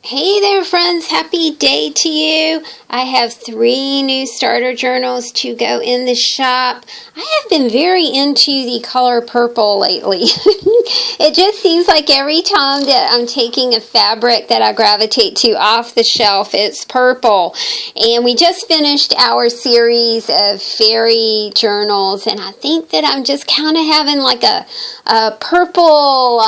Hey there, friends. Happy day to you. I have 3 new starter journals to go in the shop. I have been very into the color purple lately. It just seems like every time that I'm taking a fabric that I gravitate to off the shelf, it's purple. And we just finished our series of fairy journals, and I think that I'm just kind of having like a purple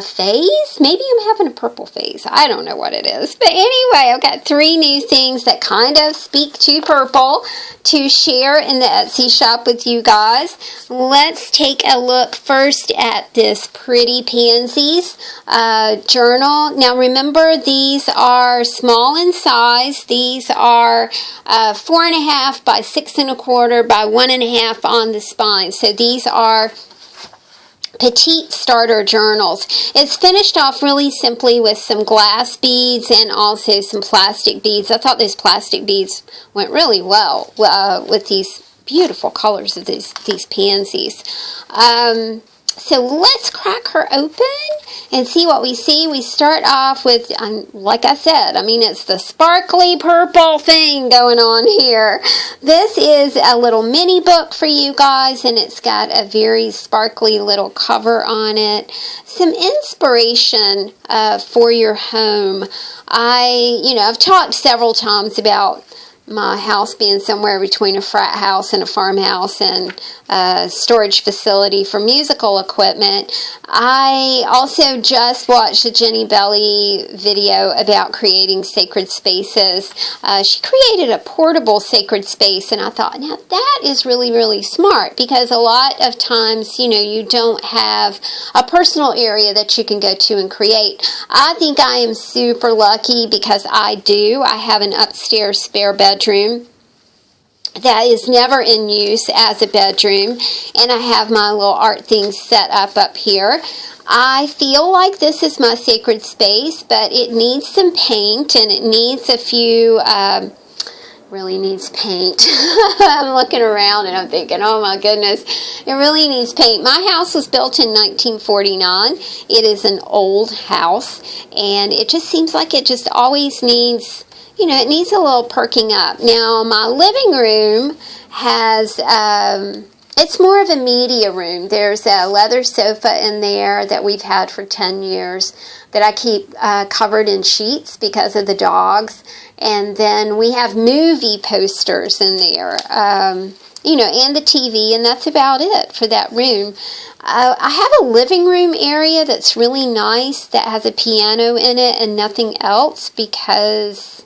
phase. Maybe I'm having a purple phase. I don't know what it is. But anyway, I've got 3 new things that kind of speak to purple to share in the Etsy shop with you guys. Let's take a look first at this pretty Pansies journal. Now remember, these are small in size. These are 4.5 by 6.25 by 1.5 on the spine. So these are petite starter journals. It's finished off really simply with some glass beads and also some plastic beads. I thought those plastic beads went really well with these beautiful colors of these pansies. So let's crack her open and see what we see. We start off with, like I said, it's the sparkly purple thing going on here. This is a little mini book for you guys, and it's got a very sparkly little cover on it. Some inspiration for your home. I've talked several times about my house being somewhere between a frat house and a farmhouse and a storage facility for musical equipment. I also just watched a Jennibellie video about creating sacred spaces. She created a portable sacred space, and I thought, now that is really, really smart, because a lot of times, you don't have a personal area that you can go to and create. I think I am super lucky because I do. I have an upstairs spare bedroom that is never in use as a bedroom, and I have my little art things set up here. I feel like this is my sacred space, but it needs some paint, and it needs a few, really needs paint. I'm looking around and I'm thinking, oh my goodness, it really needs paint. My house was built in 1949. It is an old house, and it just seems like it just always needs, it needs a little perking up. Now, my living room has, it's more of a media room. There's a leather sofa in there that we've had for 10 years that I keep covered in sheets because of the dogs. And then we have movie posters in there, and the TV, and that's about it for that room. I have a living room area that's really nice that has a piano in it and nothing else, because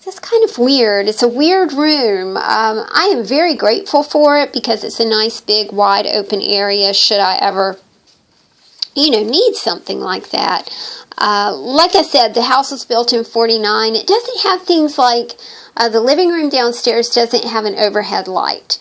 it's kind of weird. It's a weird room. I am very grateful for it because it's a nice, big, wide open area should I ever, need something like that. Like I said, the house was built in 49. It doesn't have things like, the living room downstairs doesn't have an overhead light.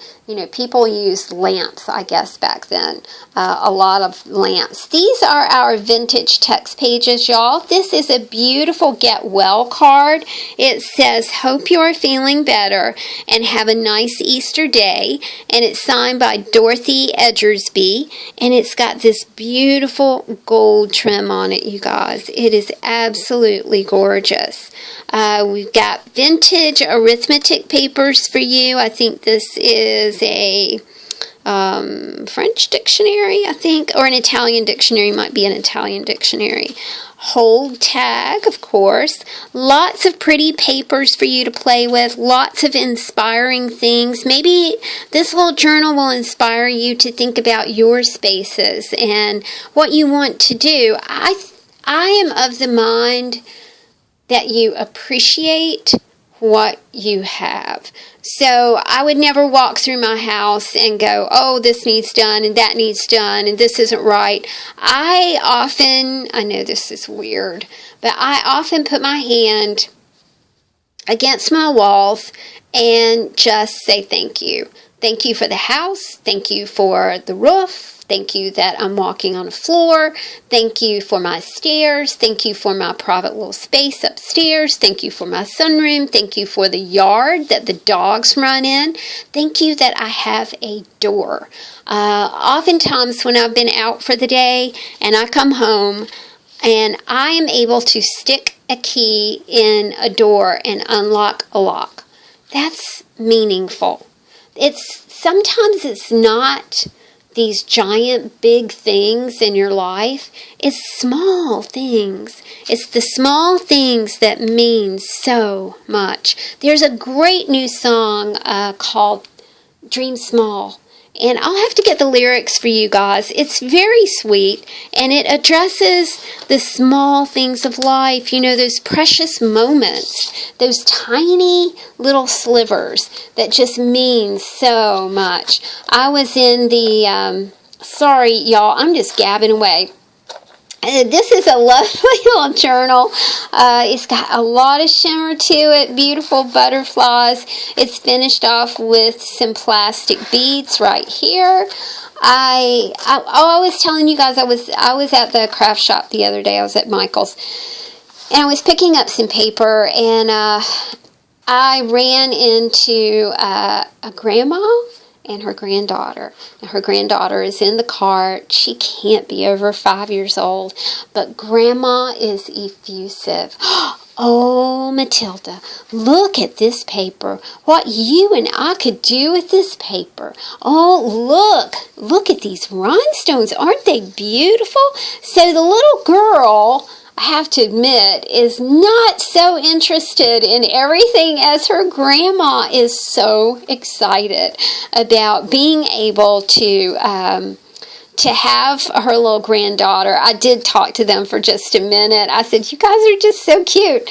People used lamps, I guess, back then. A lot of lamps. These are our vintage text pages, y'all. This is a beautiful Get Well card. It says, hope you're feeling better and have a nice Easter day. And it's signed by Dorothy Edgersby. And it's got this beautiful gold trim on it, you guys. It is absolutely gorgeous. We've got vintage arithmetic papers for you. I think this is a French dictionary, I think, or an Italian dictionary. Might be an Italian dictionary. Hold tag, of course. Lots of pretty papers for you to play with. Lots of inspiring things. Maybe this little journal will inspire you to think about your spaces and what you want to do. I am of the mind that you appreciate what you have. So I would never walk through my house and go, oh, this needs done and that needs done and this isn't right. I know this is weird, but I often put my hand against my walls and just say thank you. Thank you for the house. Thank you for the roof. Thank you that I'm walking on a floor. Thank you for my stairs. Thank you for my private little space upstairs. Thank you for my sunroom. Thank you for the yard that the dogs run in. Thank you that I have a door. Oftentimes when I've been out for the day and I come home, and I am able to stick a key in a door and unlock a lock. That's meaningful. Sometimes it's not these giant big things in your life. It's small things. It's the small things that mean so much. There's a great new song called Dream Small. And I'll have to get the lyrics for you guys. It's very sweet, and it addresses the small things of life, those precious moments, those tiny little slivers that just mean so much. I was in the, sorry y'all, I'm just gabbing away. This is a lovely little journal. It's got a lot of shimmer to it, beautiful butterflies. It's finished off with some plastic beads right here. I was telling you guys I was at the craft shop the other day. I was at Michael's, and I was picking up some paper, and I ran into a grandma and her granddaughter. Now, her granddaughter is in the cart. She can't be over 5 years old, but Grandma is effusive. Oh, Matilda, look at this paper. What you and I could do with this paper. Oh, look at these rhinestones. Aren't they beautiful? So the little girl, I have to admit, is not so interested in everything as her grandma is so excited about being able to have her little granddaughter. I did talk to them for just a minute. I said, you guys are just so cute.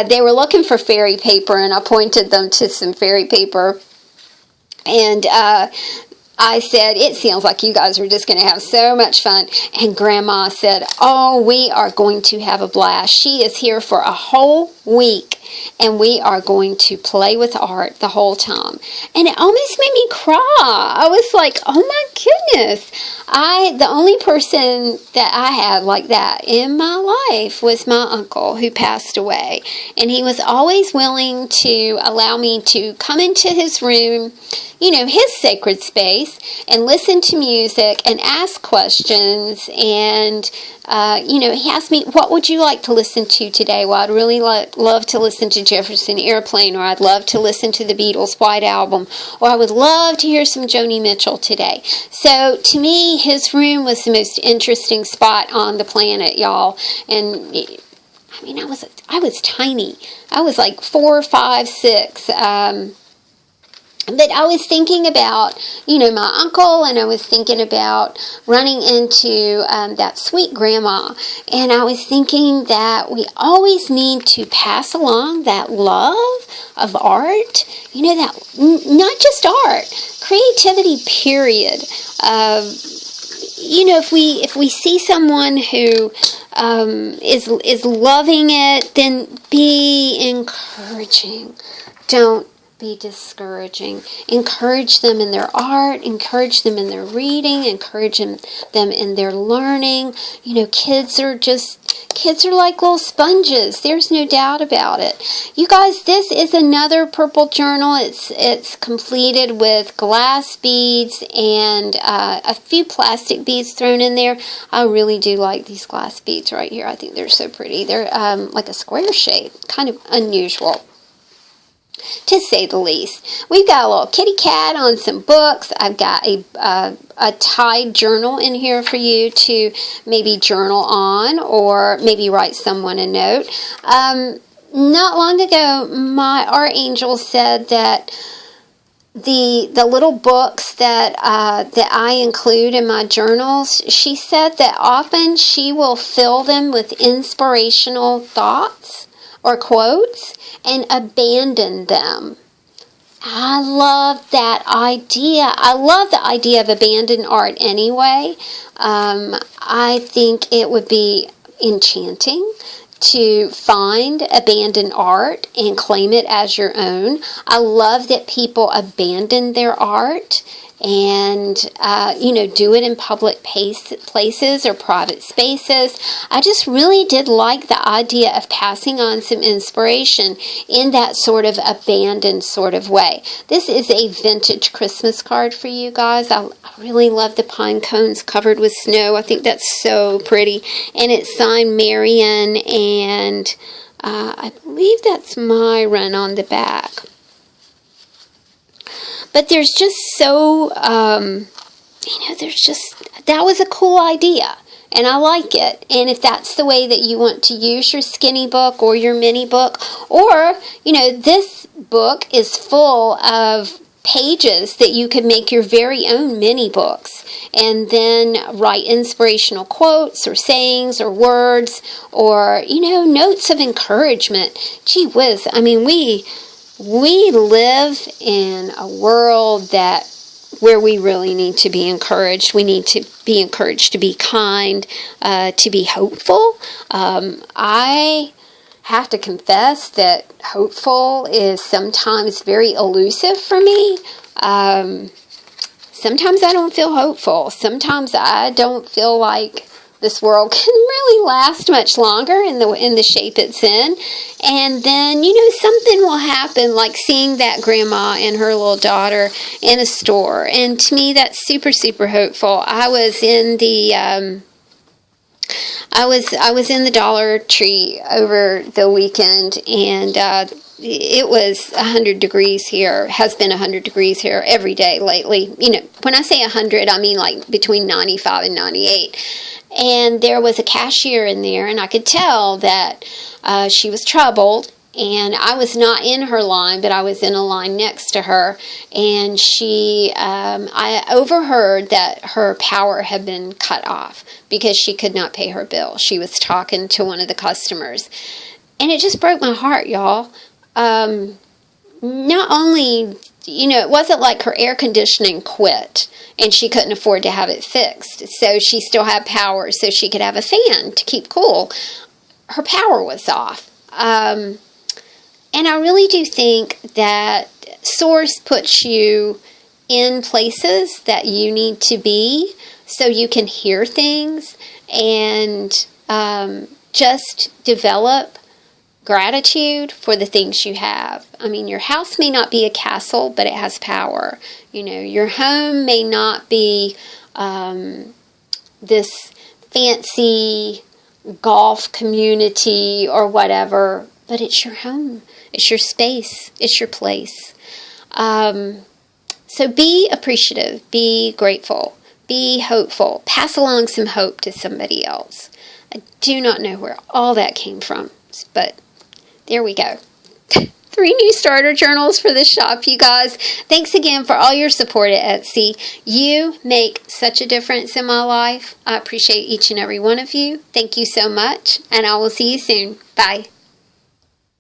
They were looking for fairy paper, and I pointed them to some fairy paper. And I said, it sounds like you guys are just going to have so much fun. And Grandma said, oh, we are going to have a blast. She is here for a whole week, and we are going to play with art the whole time. And it almost made me cry. I was like, oh my goodness. The only person that I had like that in my life was my uncle, who passed away. And he was always willing to allow me to come into his room, his sacred space, and listen to music and ask questions. And, he asked me, what would you like to listen to today? Well, I'd really love to listen to Jefferson Airplane, or I'd love to listen to the Beatles' White Album, or I would love to hear some Joni Mitchell today. So to me, his room was the most interesting spot on the planet, y'all. And I was tiny. I was like 4, 5, 6. But I was thinking about, my uncle, and I was thinking about running into that sweet grandma. And I was thinking that we always need to pass along that love of art. That not just art, creativity, period. If we see someone who is loving it, then be encouraging. Don't be discouraging. Encourage them in their art, encourage them in their reading, encourage them in their learning. Kids are like little sponges. There's no doubt about it. You guys, this is another purple journal. It's completed with glass beads and a few plastic beads thrown in there. I really do like these glass beads right here. I think they're so pretty. They're like a square shape, kind of unusual, to say the least. We've got a little kitty cat on some books. I've got a tied journal in here for you to maybe journal on, or maybe write someone a note. Not long ago, my art angel said that the little books that I include in my journals, she said that often she will fill them with inspirational thoughts or quotes and abandon them. I love that idea. I love the idea of abandoned art anyway. I think it would be enchanting to find abandoned art and claim it as your own. I love that people abandon their art and, do it in public places or private spaces. I just really did like the idea of passing on some inspiration in that sort of abandoned sort of way. This is a vintage Christmas card for you guys. I really love the pine cones covered with snow. I think that's so pretty. And it's signed Marion, and I believe that's Myron on the back. But there's just so, that was a cool idea. And I like it. And if that's the way that you want to use your skinny book or your mini book, or, this book is full of pages that you could make your very own mini books and then write inspirational quotes or sayings or words or, notes of encouragement. Gee whiz, I mean, we live in a world where we really need to be encouraged. We need to be encouraged to be kind, to be hopeful. I have to confess that hopeful is sometimes very elusive for me. Sometimes I don't feel hopeful. Sometimes I don't feel like this world can really last much longer in the shape it's in. And then, something will happen, like seeing that grandma and her little daughter in a store. And to me, that's super, super hopeful. I was in the Dollar Tree over the weekend, and it was 100 degrees here, has been 100 degrees here every day lately. When I say 100, I mean like between 95 and 98. And there was a cashier in there, and I could tell that she was troubled. And I was not in her line, but I was in a line next to her. And I overheard that her power had been cut off because she could not pay her bill. She was talking to one of the customers. And it just broke my heart, y'all. Not only, it wasn't like her air conditioning quit and she couldn't afford to have it fixed. So she still had power so she could have a fan to keep cool. Her power was off. And I really do think that Source puts you in places that you need to be so you can hear things and just develop gratitude for the things you have. I mean, your house may not be a castle, but it has power. Your home may not be this fancy golf community or whatever, but it's your home. It's your space. It's your place. So be appreciative. Be grateful. Be hopeful. Pass along some hope to somebody else. I do not know where all that came from, but there we go. 3 new starter journals for the shop, you guys. Thanks again for all your support at Etsy. You make such a difference in my life. I appreciate each and every one of you. Thank you so much, and I will see you soon. Bye.